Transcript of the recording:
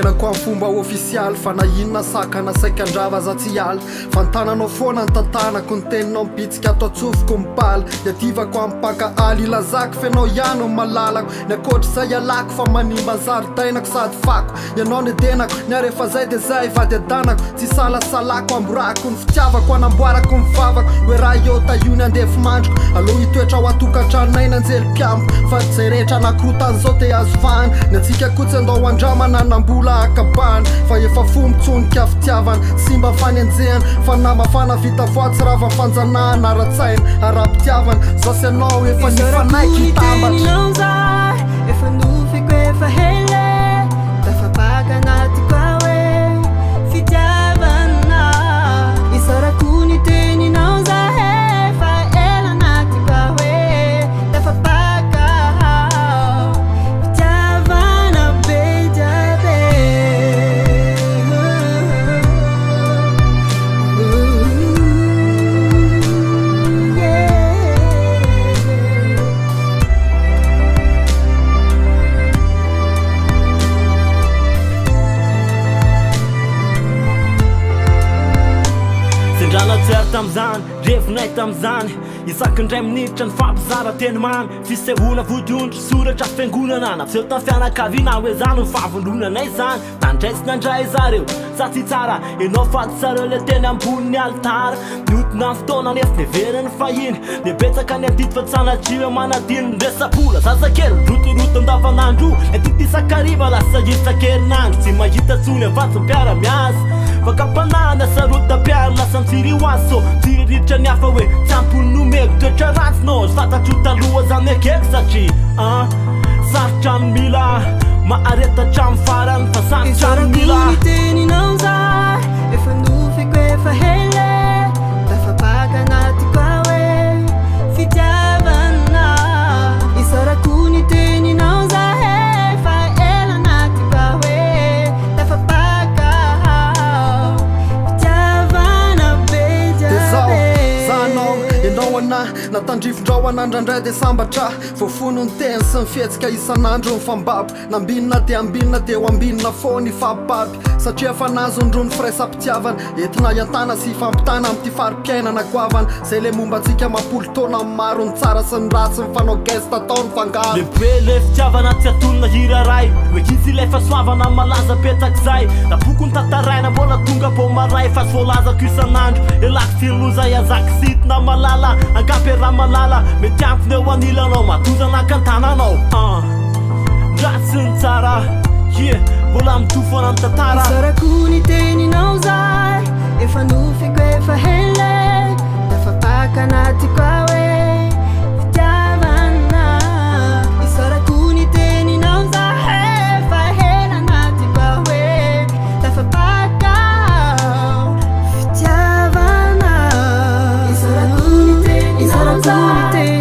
Volako amin'ny fomba ofisialy fa na inona sakana saika andrava za tsy aly fantananao foana ny tantanako ny teninao mipitsika ato atsofoko mipaly iadivako amin'ny mpaka aly ilazako fenao ihany ny malalako ny akoatra zay alako fa manimba ny zaridainako sady fako ianao ny adenako ny arefa zay de zay vady adanako tsy salasalako amborako ny fitiavako anamboarako ny vavako hoe raha eo taiony andefy mandroko aloha hitoetra ho atokantranonaina anjely mpiambo fa zay rehetra anakorotan'izao te azo vahana ny atsika kotsy andao andramana nambola akabana fa efa fombotsonika fitiavana simba fanenjehana fa namafana vita voatsy raha vafanjanahana aratsaina ara-pitiavana zao sy anao efa nifanaiky hitambatra efa nofiko efa hele tafapaka anatiko awe fitiavana isarako ny teninao zahe fa ela anatiko awe tafapaka fitiavana be jabe Sendrana tsara tam'izany revinay tam'izany isaky ndray minitra ny fampizara teny mamy fisehoana vodiondry soratra fiangonana nafseo tamin'ny fianakaviana hoe zany ny favondronanay zany nandraisy nandray zareo sa tsy tsara enao faty-tsareo le teny ambony ny altara niotona ny fotoana nefa neveriny fahiny nebetsaka ny antidy fa tsanatrio manadiny nresapola zazakely rotoroto andavanandro etitisakariva lasa isakerinandro tsy mahita tsony avatsy mpiara-miasa fakapanana sarotam-piara lasa ntsirio azy so tsiriritra ny hafa hoe tsy ampony nomeko toetra ratsy no fantatro taloha zany akeko satria sarotra ny mila maaretatra amin'ny farany fa sarotra ny mila ny teninao za efa nofiko efa hele tafapaka anatiko awe fitiavana isarako ny teninao zahe fa ela anatiko awe tafapaka fitiavana be jabe zanao enao anahy natandrifondrao an'andrandray de sambatra voafono ny teny sy ny fihetsika isan'andro ny fambabo nambinina de ambinina de ho ambinina fo ny fampapy satria fa nazondro ny firaisampitiavana entina iantana sy fampitana amin'ity farim-piainana goavana zay le momba antsika mampolo taona amin'ny maro ny tsara sy ny ratsy ny fanao gesta tao ny fangaro lehibe le fitiavana tsy atonona hiraray hoe izy ilay fahasoavana malaza petsak'izay napoko ny tantaraina mbola tonga bo maray fa sy voalazako isan'andro elako filozay azaki sitina malala angapy raha malala mety ampony eo anilanao matozana kantananao ratsy ny tsara mbola mitofona ny tantara isarako ny teninao zay efa nofiko efa hele tafapaka anatiko awe fitiavana isarako ny teninao zahe efa hele anatiko awe tafapaka fitiavana isarako ny teninao zahe